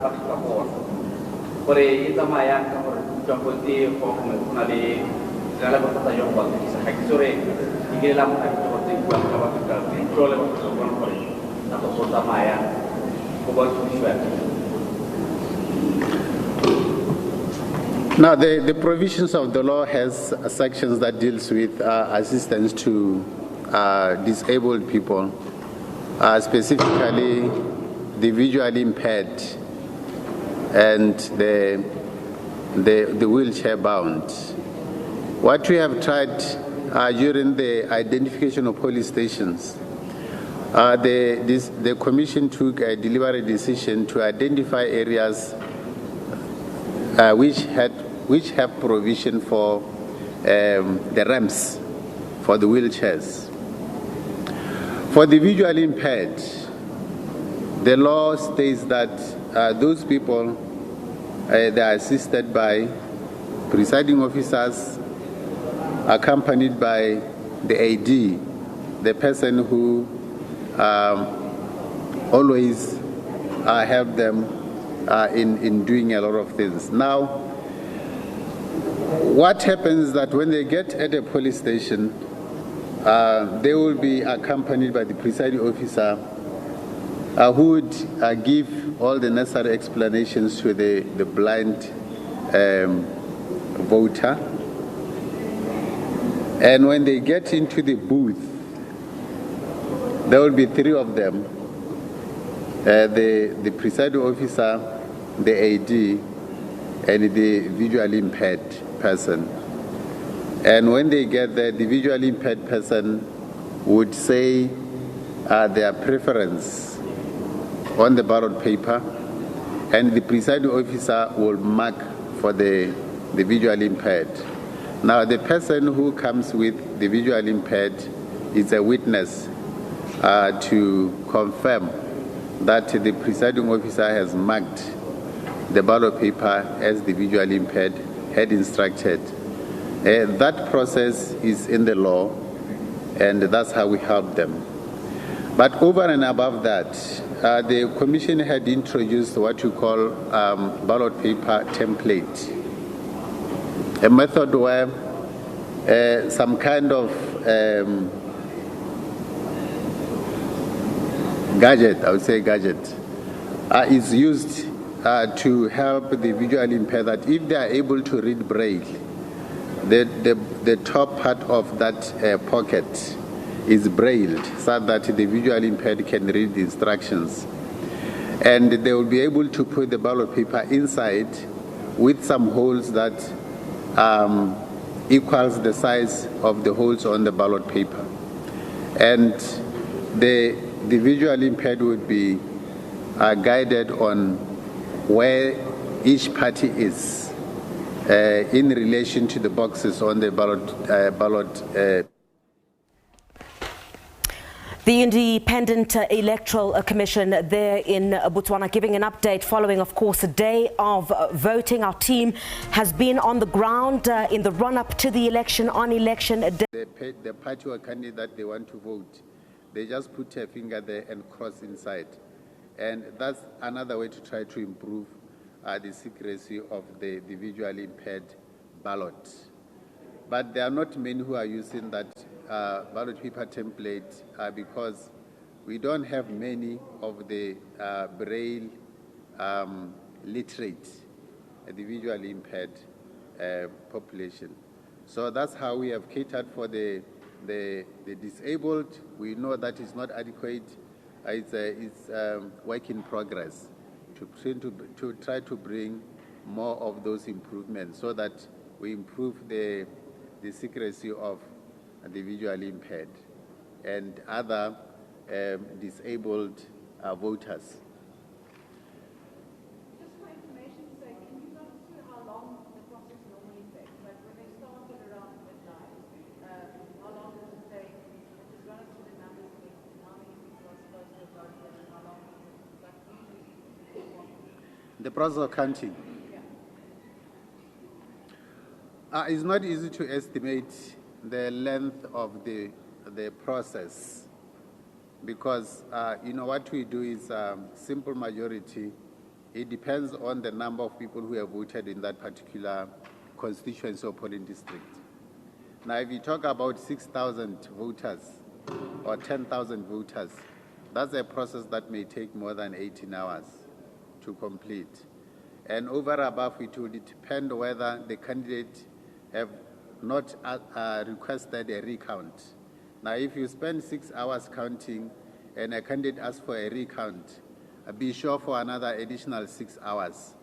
Por ahí tamaya por jamputi o kuna de segala kota yang buat kisah hak sore ini dalam hak seperti buat kawan kita control bukan por ahí atau kota maya kubur susuan. Now, the provisions of the law has sections that deals with assistance to disabled people, specifically the visually impaired and the wheelchair bound. What we have tried during the identification of police stations, the Commission took a deliberate decision to identify areas which have provision for the ramps for the wheelchairs. For the visually impaired, the law states that those people they are assisted by presiding officers, accompanied by the AD, the person who always help them in doing a lot of things. Now, what happens is that when they get at a police station, they will be accompanied by the presiding officer who would give all the necessary explanations to the blind voter. And when they get into the booth, there will be three of them, the presiding officer, the AD, and the visually impaired person. And when they get there, the visually impaired person would say their preference on the ballot paper, and the presiding officer will mark for the visually impaired. Now, the person who comes with the visually impaired is a witness to confirm that the presiding officer has marked the ballot paper as the visually impaired had instructed. That process is in the law, and that's how we help them. But over and above that, the Commission had introduced what you call ballot paper template, a method where some kind of gadget, I would say gadget, is used to help the visually impaired that if they are able to read Braille, the top part of that pocket is brailled so that the visually impaired can read the instructions. And they will be able to put the ballot paper inside with some holes that equals the size of the holes on the ballot paper. And the visually impaired would be guided on where each party is in relation to the boxes on the ballot. The Independent Electoral Commission there in Botswana giving an update following, of course, a day of voting. Our team has been on the ground in the run-up to the election, on election day. The party or candidate they want to vote, they just put a finger there and cross inside. And that's another way to try to improve the secrecy of the visually impaired ballot. But there are not many who are using that ballot paper template because we don't have many of the Braille literate, the visually impaired population. So that's how we have catered for the disabled. We know that is not adequate. It's work in progress to try to bring more of those improvements so that we improve the secrecy of the visually impaired and other disabled voters. Just for information's sake, can you run us through how long the process normally takes? Like when they started around midnight, how long does it take? Just run us through the numbers again. How many people are supposed to vote and how long does that usually take? The process of counting. It's not easy to estimate the length of the process because what we do is simple majority It depends on the number of people who have voted in that particular constituency or polling district. Now, if you talk about 6,000 voters or 10,000 voters, that's a process that may take more than 18 hours to complete. And over above, it will depend whether the candidate have not requested a recount. Now, if you spend 6 hours counting and a candidate asks for a recount, be sure for another additional 6 hours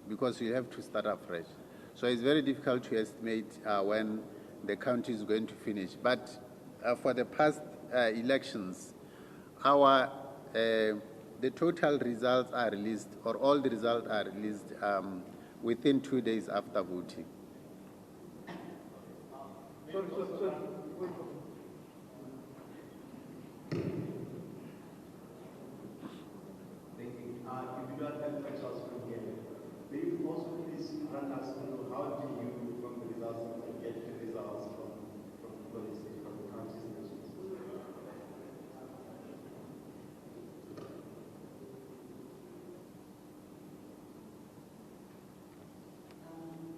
because you have to start afresh. So it's very difficult to estimate when the count is going to finish. But for the past elections, the total results are released, or all the results are released within 2 days after voting. Sorry. Thank you. If you don't have questions from here, may you also please run us through how do you, from the results, get the results from police, from the county stations?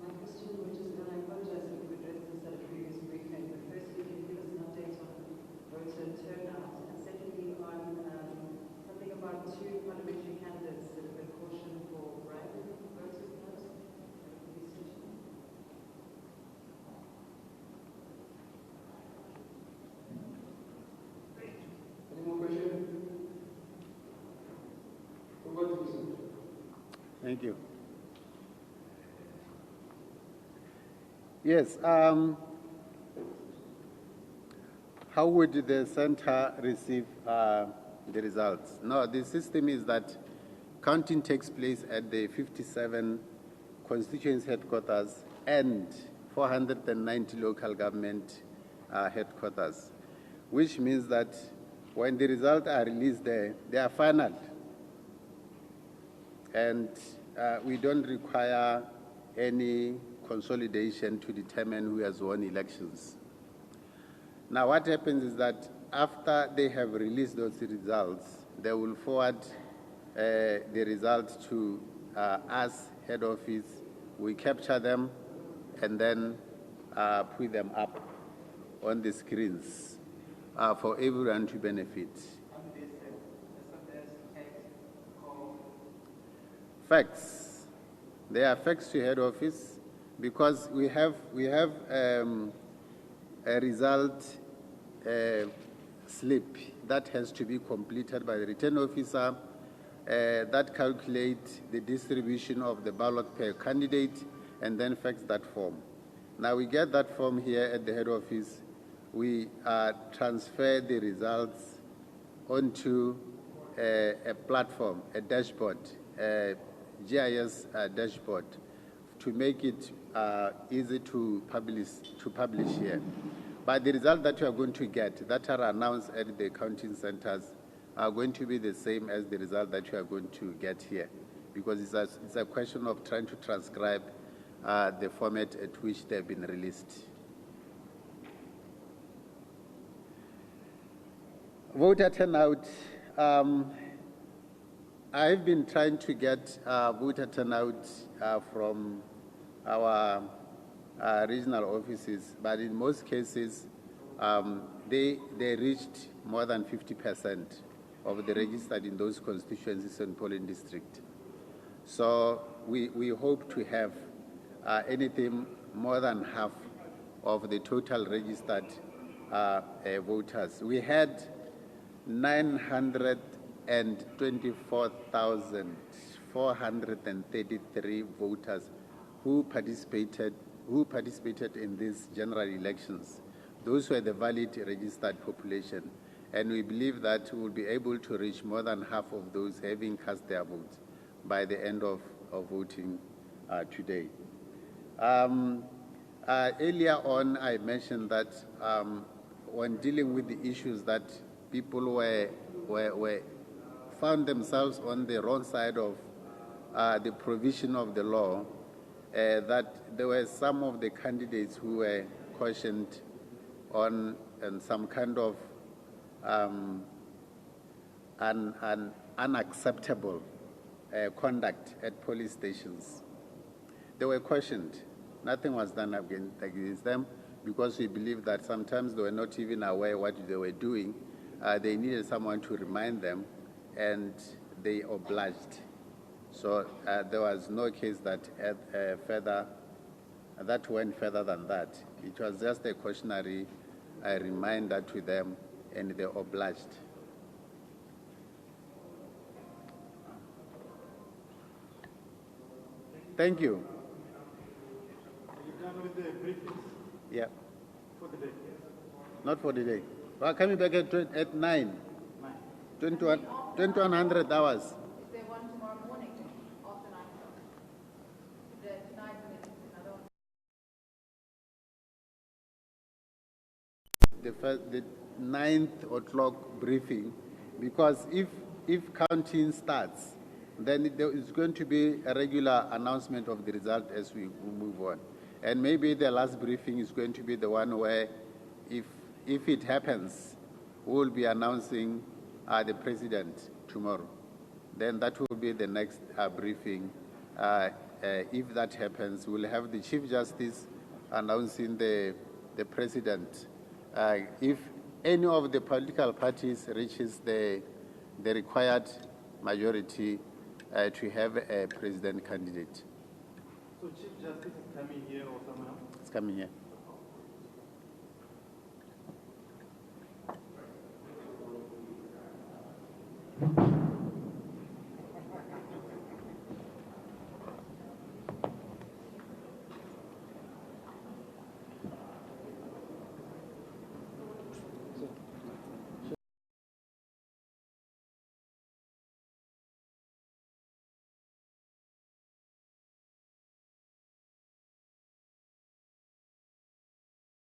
My question, which is, and I apologize if we addressed this at a previous briefing, but firstly, can you give us an update on voter turnout? And secondly, on something about 2 parliamentary candidates that have been cautioned for bribing voters, perhaps? Any more questions? Over to you, sir. Thank you. Yes. How would the center receive the results? No, the system is that counting takes place at the 57 constituency headquarters and 490 local government headquarters, which means that when the results are released there, they are final. And we don't require any consolidation to determine who has won elections. Now, what happens is that after they have released those results, they will forward the results to us, head office. We capture them and then put them up on the screens for everyone to benefit. Facts. They are facts to head office because we have a result slip that has to be completed by the return officer that calculates the distribution of the ballot per candidate and then fax that form. Now we get that form here at the head office. We transfer the results onto a platform, a dashboard, a GIS dashboard, to make it easy to publish here. But the result that you are going to get, that are announced at the counting centers, are going to be the same as the result that you are going to get here, because it's a question of trying to transcribe the format at which they have been released. Voter turnout. I've been trying to get voter turnout from our regional offices, but in most cases, they reached more than 50% of the registered in those constituencies and polling district. So we hope to have anything more than half of the total registered voters. We had 924,433 voters who participated in these general elections. Those were the valid registered population. And we believe that we will be able to reach more than half of those having cast their votes by the end of voting today. Earlier on, I mentioned that when dealing with the issues that people found themselves on the wrong side of the provision of the law, that there were some of the candidates who were cautioned on some kind of an unacceptable conduct at police stations. They were questioned. Nothing was done against them because we believe that sometimes they were not even aware what they were doing. They needed someone to remind them, and they obliged. So there was no case that that went further than that. It was just a cautionary reminder to them, and they obliged. Thank you. Are you done with the briefings Yeah, for the day? not for the day. We are coming back at 9. 2100 hours. Is there one tomorrow morning after 9 o'clock? Tonight and then another one? The 9th o'clock briefing, because if counting starts, then there is going to be a regular announcement of the result as we move on. And maybe the last briefing is going to be the one where, if it happens, we will be announcing the president tomorrow. Then that will be the next briefing. If that happens, we'll have the Chief Justice announcing the president. If any of the political parties reaches the required majority to have a president candidate. So Chief Justice is coming here or someone else? It's coming here.